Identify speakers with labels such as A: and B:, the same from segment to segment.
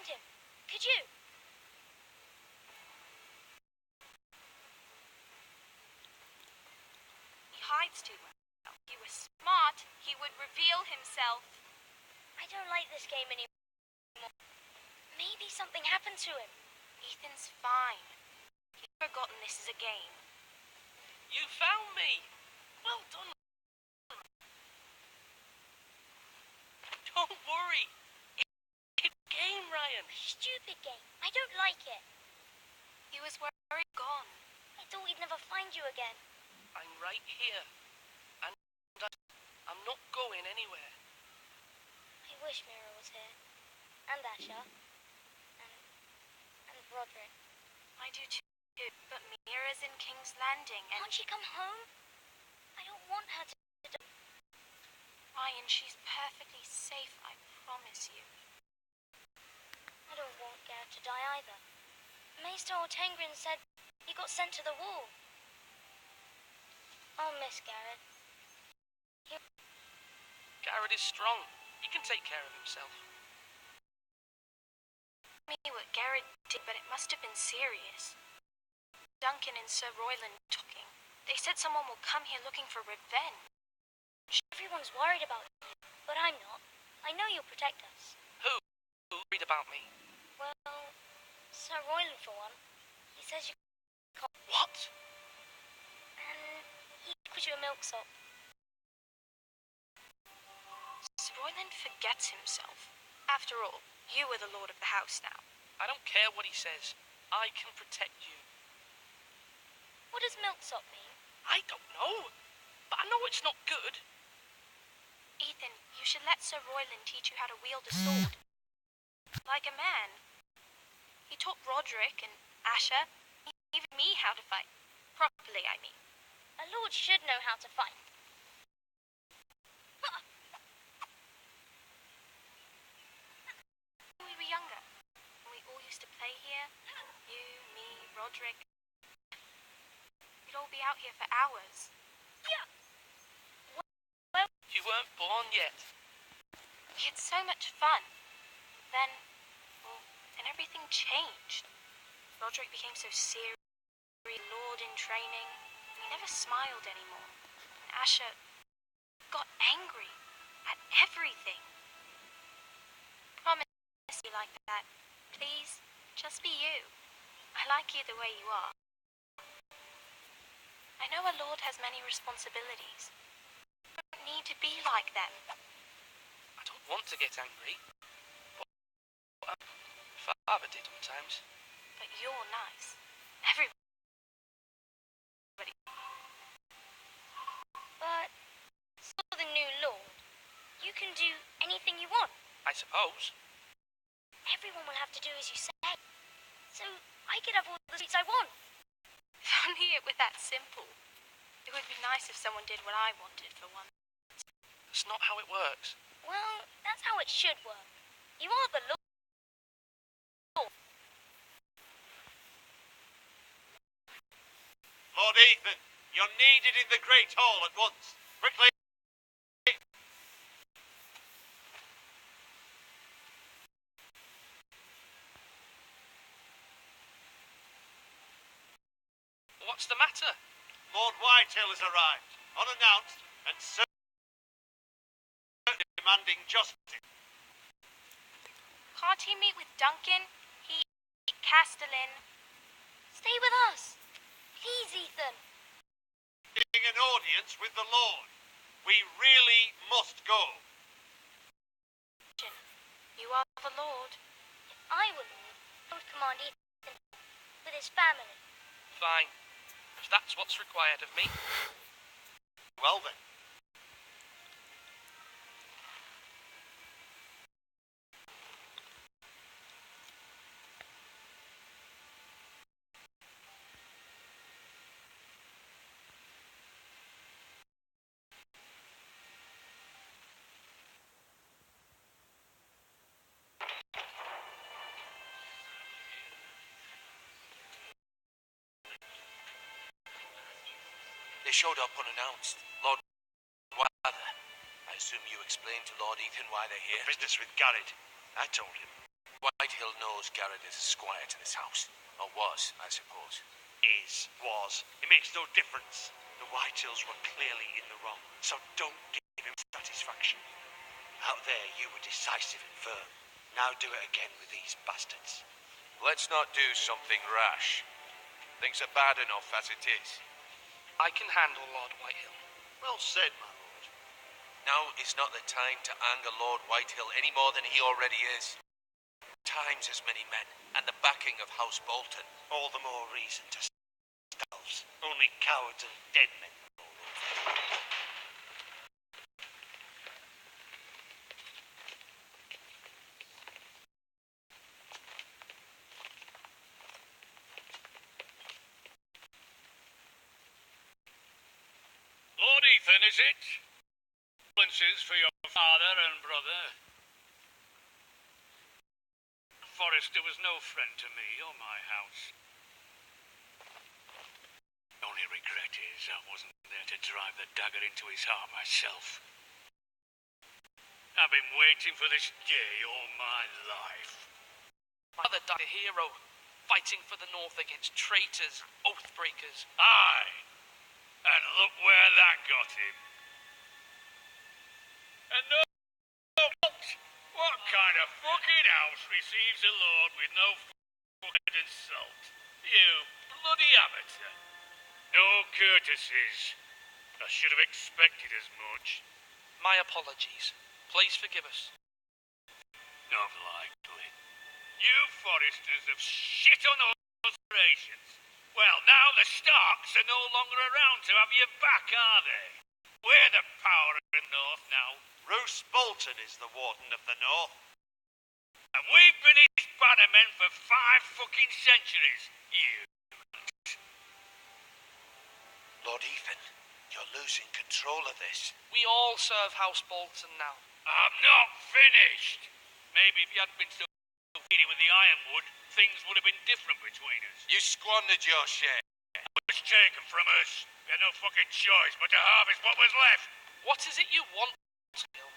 A: find him. Could you?
B: He hides too well. If he was smart, he would reveal himself.
A: I don't like this game anymore. Maybe something happened to him.
B: Ethan's fine. He's forgotten this is a game.
C: You found me! Well done. Don't worry. It's a game, Ryan.
A: Stupid game. I don't like it.
B: He was worried gone.
A: I thought we'd never find you again.
C: I'm right here. And I'm not going anywhere.
A: I wish Mira was here. And Asher. And Roderick.
B: I do too. But Mira's in King's Landing and...
A: Can't she come home? I don't want her to...
B: Ryan, she's perfectly safe, I promise you.
A: I don't want Gared to die either. Maester Ortengrin said he got sent to the wall. I'll miss Gared.
C: Gared is strong. He can take care of himself.
B: Me what Gared did, but it must have been serious. Duncan and Sir Royland talking. They said someone will come here looking for revenge.
A: Everyone's worried about you, but I'm not. I know you'll protect us.
C: Who? Read about me.
A: Well, Sir Royland for one. He says you can't...
C: What?
A: And he put you a milksop.
B: Sir Royland forgets himself. After all, you are the lord of the house now.
C: I don't care what he says. I can protect you.
A: What does milksop mean?
C: I don't know. But I know it's not good.
B: Ethan, you should let Sir Royland teach you how to wield a sword. Like a man. He taught Roderick and Asher, even me how to fight. Properly, I mean.
A: A lord should know how to fight.
B: When we were younger, when we all used to play here, you, me, Roderick, we'd all be out here for hours.
A: Yeah.
C: You weren't born yet.
B: We had so much fun. Then everything changed. Roderick became so serious, lord in training. He never smiled anymore. And Asher got angry at everything. Promise me like that. Please, just be you. I like you the way you are. I know a lord has many responsibilities. You don't need to be like them.
C: I don't want to get angry. But Father did sometimes.
B: But you're nice. Everybody.
A: But for the new lord, you can do anything you want.
C: I suppose.
A: Everyone will have to do as you say. So I could have all the sweets I want.
B: If only it were that simple. It would be nice if someone did what I wanted for once.
C: That's not how it works.
A: Well, that's how it should work. You are the lord.
D: Lord Ethan, you're needed in the Great Hall at once. Quickly!
C: What's the matter?
D: Lord Whitehill has arrived, unannounced, and certainly demanding justice.
B: Can't he meet with Duncan? He... Castellan.
A: Stay with us. Please, Ethan.
D: Getting an audience with the Lord. We really must go.
B: You are the Lord.
A: If I were lord, I would command Ethan with his family.
C: Fine. If that's what's required of me.
D: Well then.
E: They showed up unannounced. Lord Wather. I assume you explained to Lord Ethan why they're here?
D: Business with Gared. I told him.
E: Whitehill knows Gared is a squire to this house. Or was, I suppose.
D: Was. It makes no difference. The Whitehills were clearly in the wrong, so don't give him satisfaction. Out there, you were decisive and firm. Now do it again with these bastards.
E: Let's not do something rash. Things are bad enough as it is.
C: I can handle Lord Whitehill.
D: Well said, my lord.
E: Now is not the time to anger Lord Whitehill any more than he already is. Times as many men, and the backing of House Bolton.
D: All the more reason to ourselves. Only cowards and dead men.
F: Lord Ethan, is it? Condolences for your father and brother. Forrester was no friend to me or my house. The only regret is I wasn't there to drive the dagger into his heart myself. I've been waiting for this day all my life.
C: My father died a hero, fighting for the North against traitors, oath-breakers.
F: Aye, and look where that got him. And no, what kind of fucking house receives a lord with no fucking salt? You bloody amateur. No courtesies. I should have expected as much.
C: My apologies. Please forgive us.
F: Not likely. You Forresters have shit on all rations. Well, now the Starks are no longer around to have your back, are they? We're the power of the North now.
D: Roose Bolton is the Warden of the North.
F: And we've been his bannermen for 5 fucking centuries. You.
E: Lord Ethan, you're losing control of this.
C: We all serve House Bolton now.
F: I'm not finished. Maybe if you hadn't been so greedy with the ironwood, things would have been different between us.
E: You squandered your share.
F: It was taken from us. We had no fucking choice but to harvest what was left.
C: What is it you want, Bill?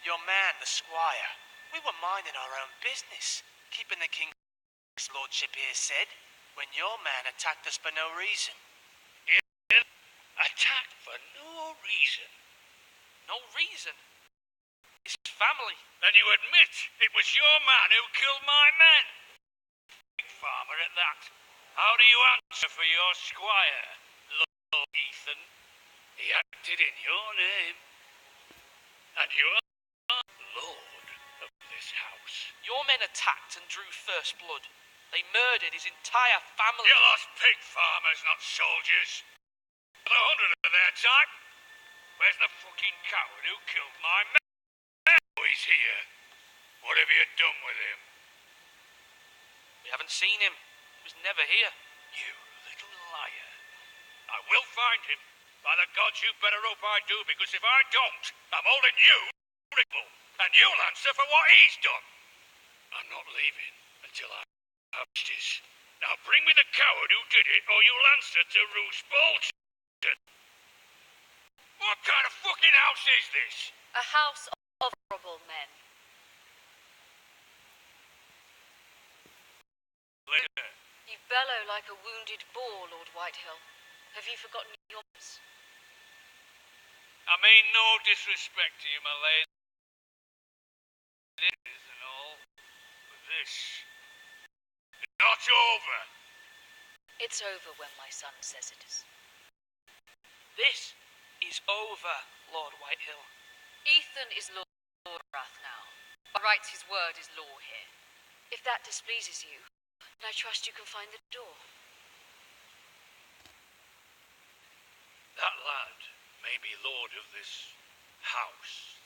E: Your man, the squire. We were minding our own business, keeping the king's lordship here said, when your man attacked us for no reason.
F: Attacked for no reason.
C: No reason. It's his family.
F: Then you admit it was your man who killed my men. Big farmer at that. How do you answer for your squire, Lord Ethan? He acted in your name. And you're Lord of this house.
C: Your men attacked and drew first blood. They murdered his entire family.
F: You lost pig farmers, not soldiers. 100 of their type. Where's the fucking coward who killed my men? Oh, he's here. What have you done with him?
C: We haven't seen him. He was never here.
F: You little liar. I will find him. By the gods, you better hope I do, because if I don't, I'm holding you responsible, and you'll answer for what he's done. I'm not leaving until I have justice. Now bring me the coward who did it, or you'll answer to Roose Bolton. What kind of fucking house is this?
G: A house of honorable men.
F: Later.
G: You bellow like a wounded boar, Lord Whitehill. Have you forgotten your manners?
F: I mean no disrespect to you, my lady. It is and all, but this is not over.
G: It's over when my son says it is.
C: This is over, Lord Whitehill.
G: Ethan is Lord Wrath now. By rights, his word is law here. If that displeases you, then I trust you can find the door.
F: That lad may be lord of this house,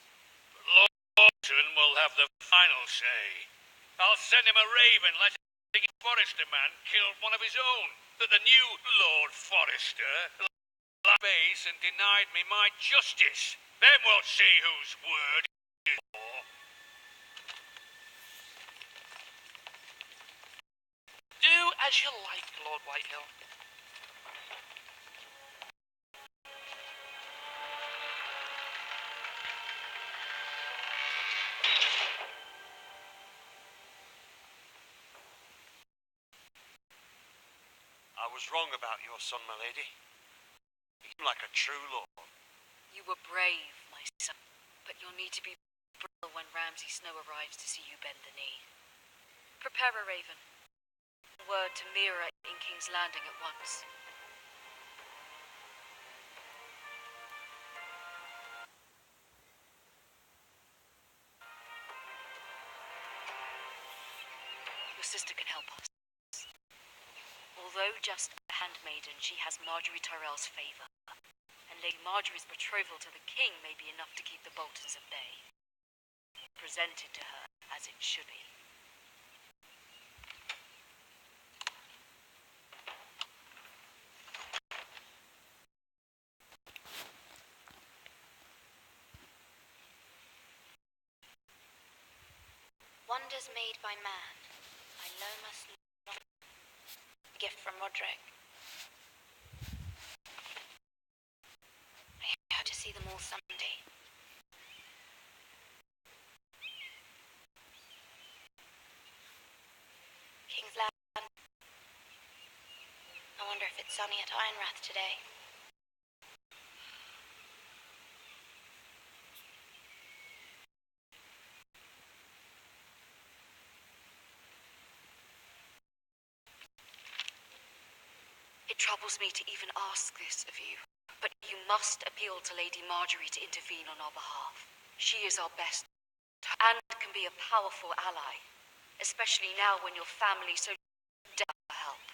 F: but Lord Bolton will have the final say. I'll send him a raven letting a Forrester man killed one of his own, that the new Lord Forrester lay base and denied me my justice. Then we'll see whose word is law.
C: Do as you like, Lord Whitehill.
D: was wrong about your son, my lady. He seemed like a true lord.
G: You were brave, my son, but you'll need to be brave when Ramsay Snow arrives to see you bend the knee. Prepare a raven. Word to Mira in King's Landing at once. Your sister can help us. Although just a handmaiden, she has Marjorie Tyrell's favour. And Lady Marjorie's betrothal to the king may be enough to keep the Boltons at bay. Presented to her as it should be.
A: Wonders made by man. I know must not. A gift from Roderick. I hope to see them all someday. King's Land. I wonder if it's sunny at Ironrath today.
G: It troubles me to even ask this of you, but you must appeal to Lady Marjorie to intervene on our behalf. She is our best and can be a powerful ally, especially now when your family so desperate for help.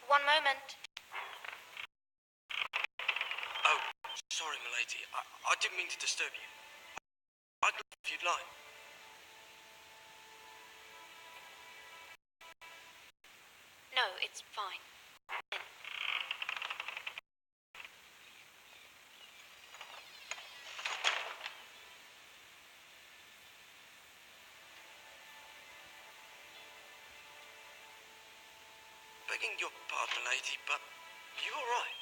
A: One moment.
C: Oh, sorry, milady. I didn't mean to disturb you. I'd leave if you'd like.
A: No, it's fine.
C: Begging your pardon, milady, but you all right?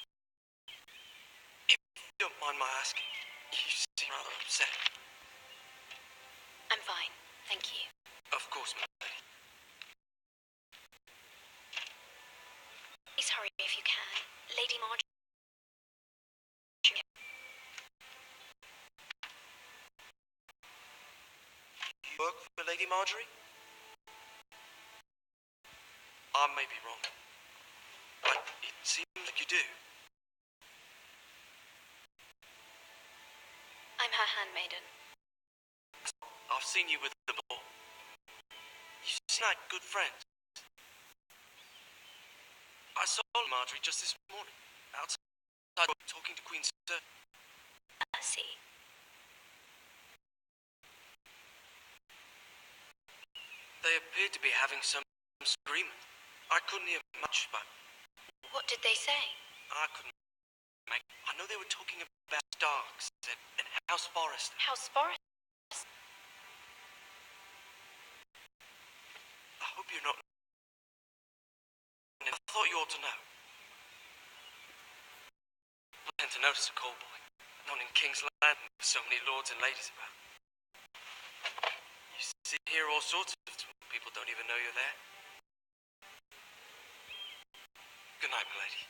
C: If you don't mind my asking, you seem rather upset.
A: I'm fine, thank you.
C: Of course, milady.
A: Please hurry if you can. Lady Marjorie.
C: You work for Lady Marjorie? I may be wrong, but it seems like you do.
A: I'm her handmaiden.
C: I've seen you with them before. You seem like good friends. I saw Marjorie just this morning, outside talking to Queen Sir.
A: See.
C: They appeared to be having some agreement. I couldn't hear much, but
A: What did they say?
C: I couldn't make. I know they were talking about Starks and House Forrester.
A: House Forrest?
C: I hope you're not. I thought you ought to know. I tend to notice a call boy, not in King's Landing with so many lords and ladies about. You see here all sorts of people don't even know you're there. Good night, milady.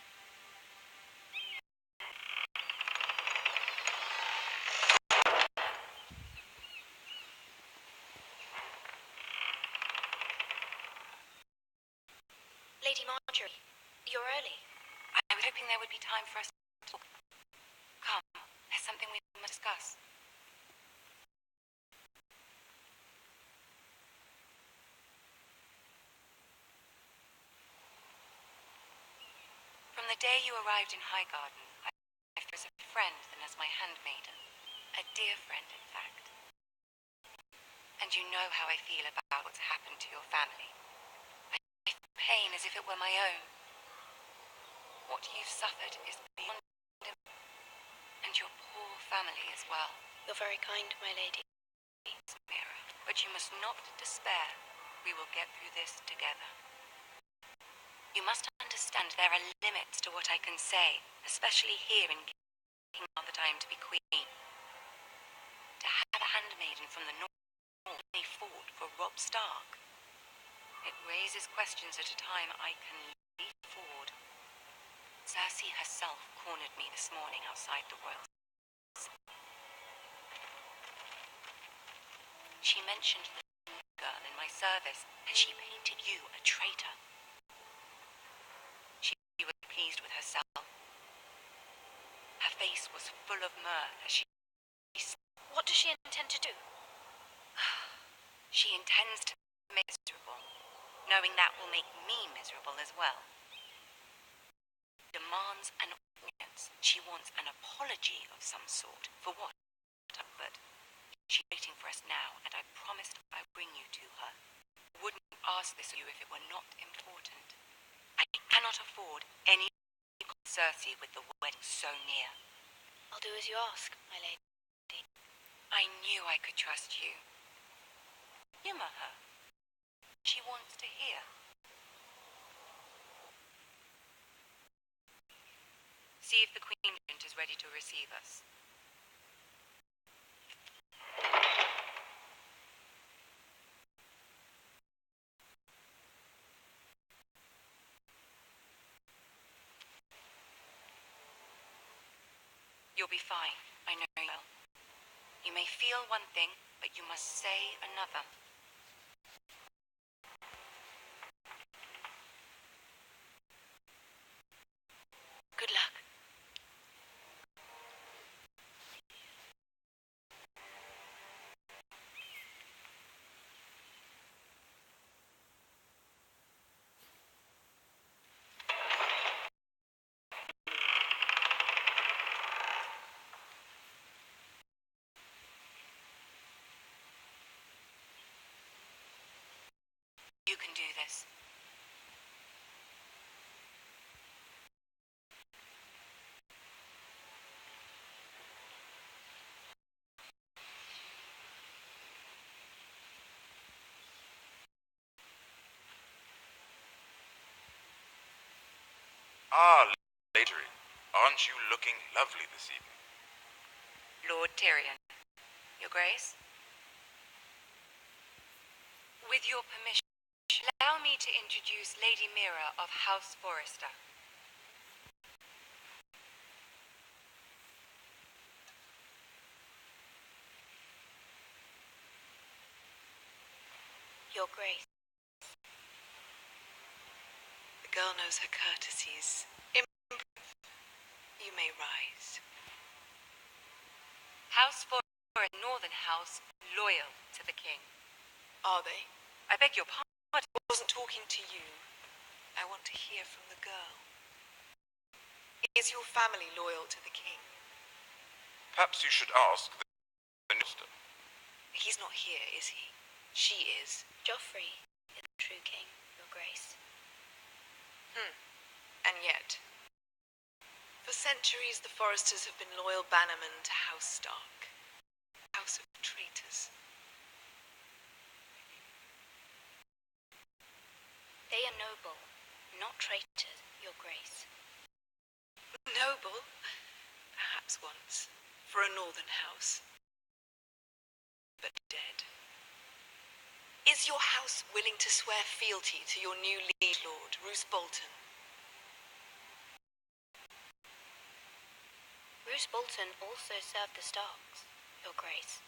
A: Lady Marjorie, you're early.
B: I was hoping there would be time for us to talk. Come, there's something we must discuss. From the day you arrived in Highgarden, I lived as a friend than as my handmaiden. A dear friend, in fact. And you know how I feel about what's happened to your family. I feel pain as if it were my own. What you've suffered is beyond him, and your poor family as well.
A: You're very kind, my lady.
B: Mira, but you must not despair. We will get through this together. You must
G: understand there are limits to what I can say, especially here in King of the time to be queen. To have a handmaiden from the north they fought for Rob Stark. It raises questions at a time I can leap forward. Cersei herself cornered me this morning outside the royal. She mentioned the girl in my service, and she painted you a traitor. She was pleased with herself. Her face was full of mirth as she...
B: What does she intend to do?
G: She intends to make me miserable, knowing that will make me miserable as well. Demands an audience. She wants an apology of some sort. For what? But she's waiting for us now, and I promised I'd bring you to her. Wouldn't ask this of you if it were not important. I cannot afford any Cersei with the wedding so near.
B: I'll do as you ask, my lady.
G: I knew I could trust you. Humor her. She wants to hear. See if the Queen is ready to receive us. You'll be fine. I know you will. You may feel one thing, but you must say another. Good luck. You can do this.
H: Ah, Lady, aren't you looking lovely this evening?
G: Lord Tyrion. Your Grace? With your permission, allow me to introduce Lady Mira of House Forrester.
B: Your Grace.
I: The girl knows her courtesies. You may rise.
G: House Forrester, Northern House, loyal to the King.
I: Are they?
G: I beg your pardon.
I: I wasn't talking to you. I want to hear from the girl. Is your family loyal to the King?
H: Perhaps you should ask the minister.
I: He's not here, is he? She is.
B: Joffrey is the true king, Your Grace.
I: And yet, for centuries the Forresters have been loyal bannermen to House Stark. House of traitors.
B: They are noble, not traitors, Your Grace.
I: Noble? Perhaps once. For a northern house. But dead. Is your house willing to swear fealty to your new liege lord, Roose Bolton?
B: Roose Bolton also served the Starks, Your Grace.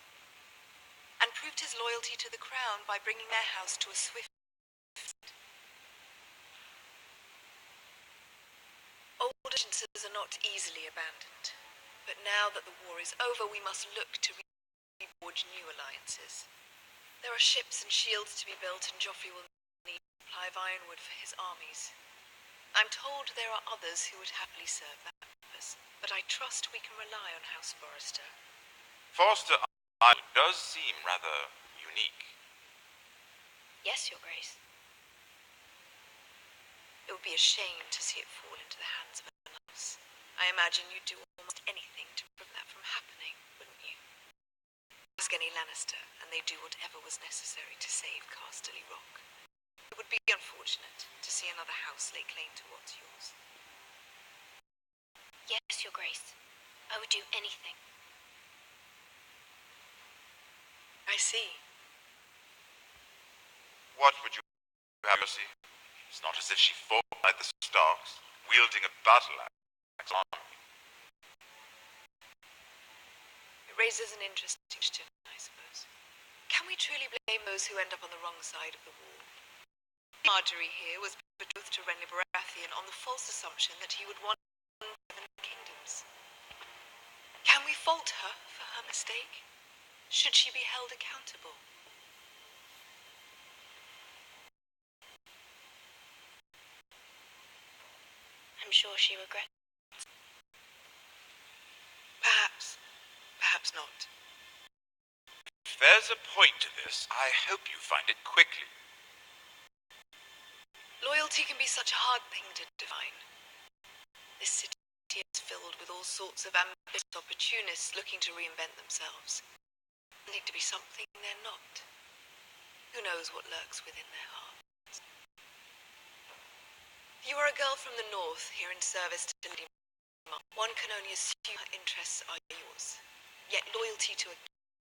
I: And proved his loyalty to the crown by bringing their house to a swift end. Old allegiances are not easily abandoned. But now that the war is over, we must look to reforge new alliances. There are ships and shields to be built, and Joffrey will need a supply of ironwood for his armies. I'm told there are others who would happily serve that purpose, but I trust we can rely on House Forrester.
H: Forrester Island does seem rather unique.
B: Yes, Your Grace.
I: It would be a shame to see it fall into the hands of anyone else. I imagine you'd do almost anything to prevent that from happening, wouldn't you? Ask any Lannister, and they'd do whatever was necessary to save Casterly Rock. It would be unfortunate to see another house lay claim to what's yours.
A: Yes, Your Grace. I would do anything.
I: I see.
H: What would you have, Mercy? It's not as if she fought like the Starks, wielding a battle axe on.
I: It raises an interesting question, I suppose. Can we truly blame those who end up on the wrong side of the war? Marjorie here was betrothed to Renly Baratheon on the false assumption that he would want 7 kingdoms. Can we fault her for her mistake? Should she be held accountable?
A: I'm sure she regrets.
I: Perhaps. Perhaps not.
H: If there's a point to this, I hope you find it quickly.
I: Loyalty can be such a hard thing to define. This city is filled with all sorts of ambitious opportunists looking to reinvent themselves. Needing to be something they're not. Who knows what lurks within their hearts? You are a girl from the north, here in service to Lady Marjorie. One can only assume her interests are yours. Yet loyalty to a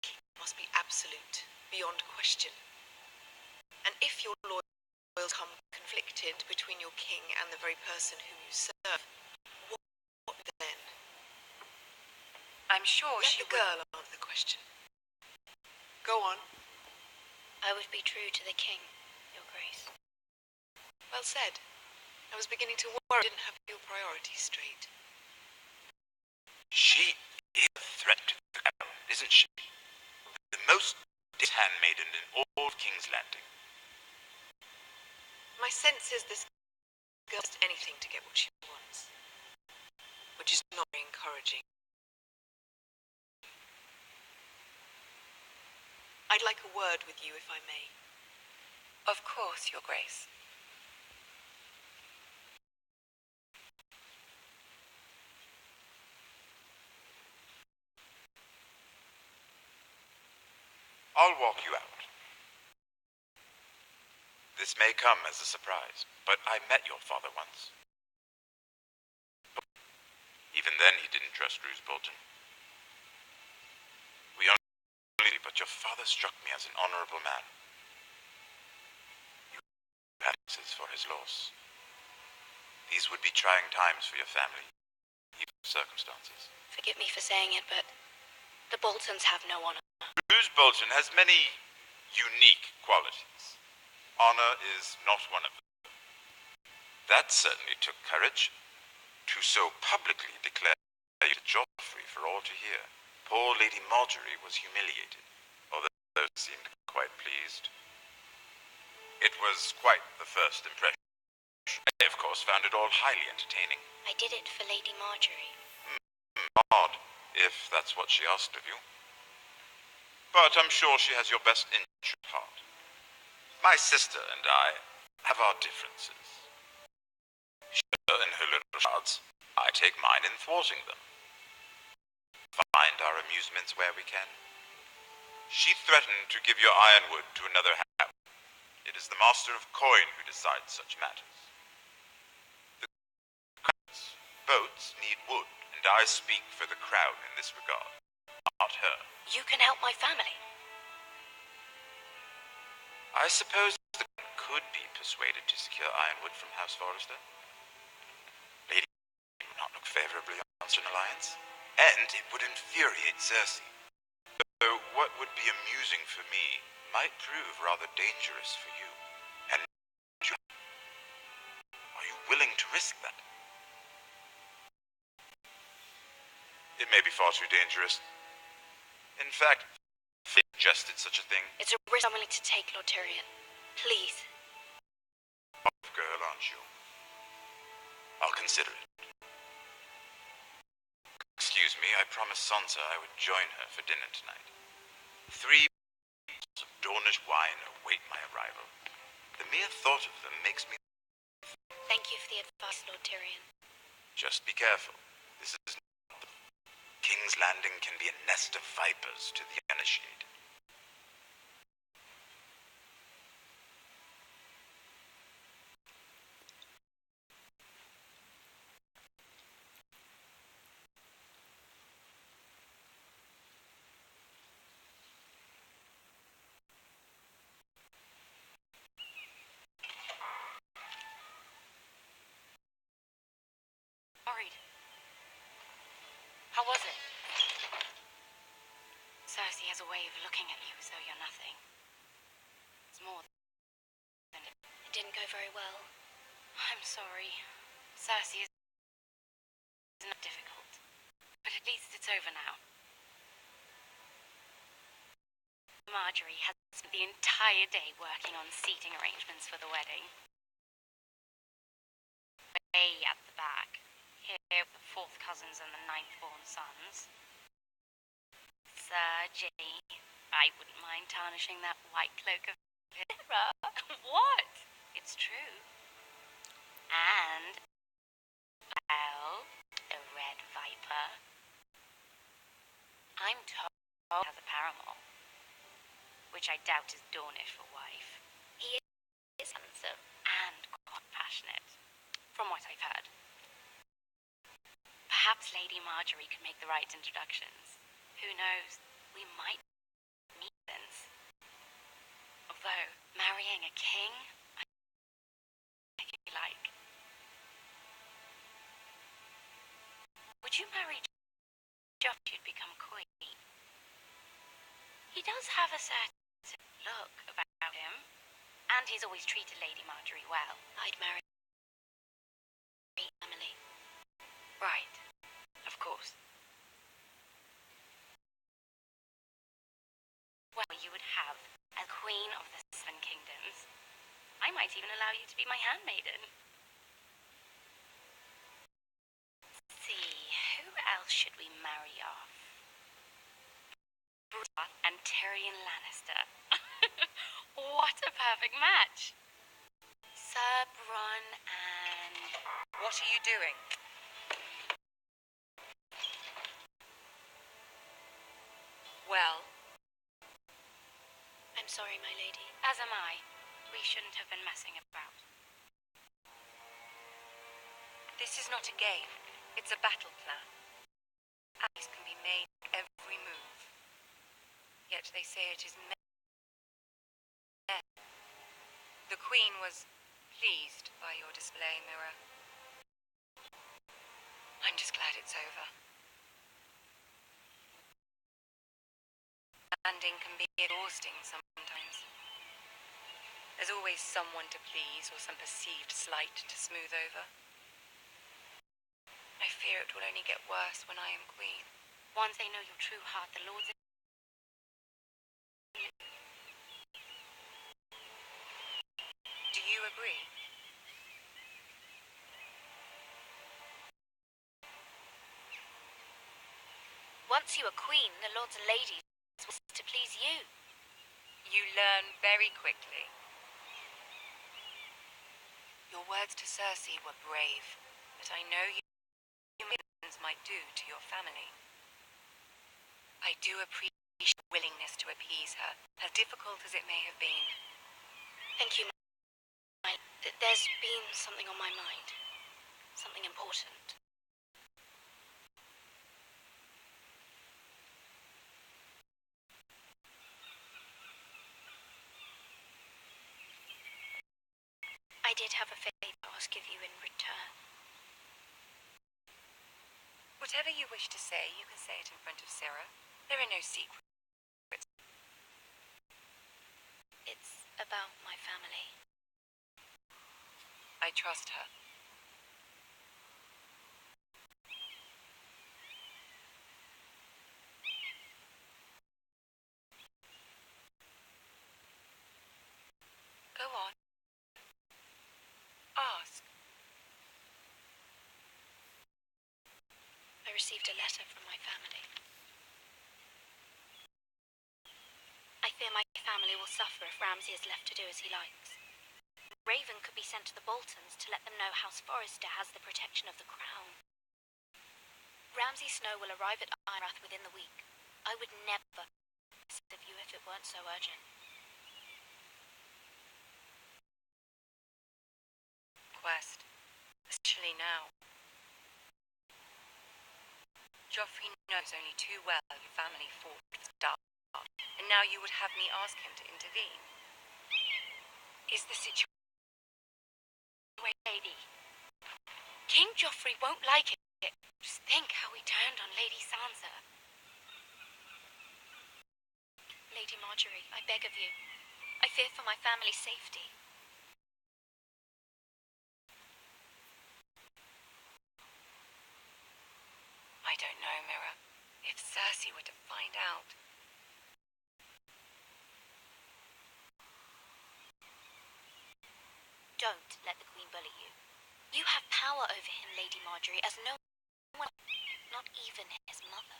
I: king must be absolute, beyond question. And if your loyalty come conflicted between your king and the very person whom you serve, what then?
G: I'm sure
I: Let
G: she
I: the girl answer the question. Go on.
A: I would be true to the king, Your Grace.
I: Well said. I was beginning to worry I didn't have your priorities straight.
H: She is a threat to the crown, isn't she? The most handmaiden in all of King's Landing.
I: My sense is this girl does anything to get what she wants. Which is not very encouraging. I'd like a word with you, if I may.
G: Of course, Your Grace.
H: I'll walk you out. This may come as a surprise, but I met your father once. Even then, he didn't trust Roose Bolton. We only, but your father struck me as an honorable man. You had answers for his loss. These would be trying times for your family, even circumstances.
A: Forgive me for saying it, but the Boltons have no honor.
H: Roose Bolton has many unique qualities. Honor is not one of them. That certainly took courage. To so publicly declare you to Joffrey for all to hear. Poor Lady Marjorie was humiliated, although she seemed quite pleased. It was quite the first impression. I, of course, found it all highly entertaining.
A: I did it for Lady Marjorie.
H: Odd, if that's what she asked of you. But I'm sure she has your best interest at heart. My sister and I have our differences. She in her little shards, I take mine in thwarting them. Find our amusements where we can. She threatened to give your ironwood to another house. It is the master of coin who decides such matters. The boats need wood, and I speak for the crown in this regard, not her.
A: You can help my family.
H: I suppose the crown could be persuaded to secure ironwood from House Forrester. Lady would not look favorably on such an alliance, and it would infuriate Cersei. So what would be amusing for me might prove rather dangerous for you. And are you willing to risk that? It may be far too dangerous. In fact, Freye suggested such a thing.
A: It's a risk I'm willing to take, Lord Tyrion. Please.
H: Brave girl, aren't you? I'll consider it. Excuse me, I promised Sansa I would join her for dinner tonight. 3 bottles of Dornish wine await my arrival. The mere thought of them makes me...
A: Thank you for the advice, Lord Tyrion.
H: Just be careful. This is not... King's Landing can be a nest of vipers to the uninitiated.
G: worried. How was it? Cersei has a way of looking at you as though you're nothing. It's more than it.
A: It didn't go very well.
G: I'm sorry. Cersei is not difficult. But at least it's over now. Marjorie has spent the entire day working on seating arrangements for the wedding. Way at the back. Here with the 4th cousins and the 9th-born sons. Sir J. I wouldn't mind tarnishing that white cloak of his. What? It's true. And, well, the Red Viper. I'm told he has a paramour, which I doubt is Dornish for wife.
A: He is handsome.
G: And quite passionate, from what I've heard. Perhaps Lady Marjorie could make the right introductions. Who knows? We might meet since. Although, marrying a king, I like. Would you marry Joff if you'd become queen? He does have a certain look about him, and he's always treated Lady Marjorie well.
A: I'd marry Emily.
G: Right, of course. Well, you would have as Queen of the 7 Kingdoms. I might even allow you to be my handmaiden. See, who else should we marry off? Bronn and Tyrion Lannister. What a perfect match! Sir Bronn and...
J: What are you doing? Well?
A: I'm sorry, my lady.
G: As am I. We shouldn't have been messing about.
J: This is not a game. It's a battle plan. Allies can be made every move. Yet they say it is men. The Queen was pleased by your display, Mirror. I'm just glad it's over. Landing can be exhausting sometimes. There's always someone to please or some perceived slight to smooth over. I fear it will only get worse when I am queen.
G: Once they know your true heart, the Lords...
J: Do you agree?
A: Once you are queen, the lords and ladies will to please you.
J: You learn very quickly. Your words to Cersei were brave, but I know you might do to your family. I do appreciate your willingness to appease her, as difficult as it may have been.
A: Thank you, There's been something on my mind. Something important. I did have a favor to ask of you in return.
J: Whatever you wish to say, you can say it in front of Sarah. There are no secrets.
A: It's about my family.
J: I trust her. Go on. Ask.
A: I received a letter from my family. I fear my family will suffer if Ramsay is left to do as he likes. Raven could be sent to the Boltons to let them know House Forrester has the protection of the crown. Ramsay Snow will arrive at Ironrath within the week. I would never serve you if it weren't so urgent.
J: Quest, especially now. Joffrey knows only too well your family fought with Stark, and now you would have me ask him to intervene. Is the situation...
A: Lady, King Joffrey won't like it Just think how we turned on Lady Sansa. Lady Marjorie, I beg of you. I fear for my family's safety.
J: I don't know, Mira. If Cersei were to find out...
A: Don't let the Queen bully you. You have power over him, Lady Marjorie, as no one, not even his mother.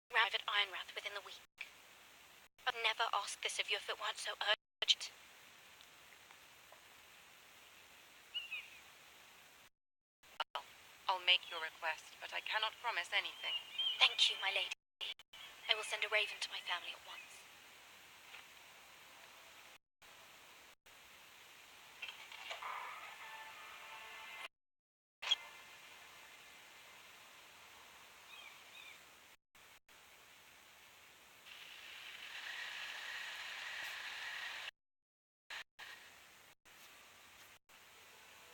A: Arrive at Ironrath within the week. I'd never ask this of you if it weren't so urgent.
J: I'll make your request, but I cannot promise anything.
A: Thank you, my lady. I will send a raven to my family at once.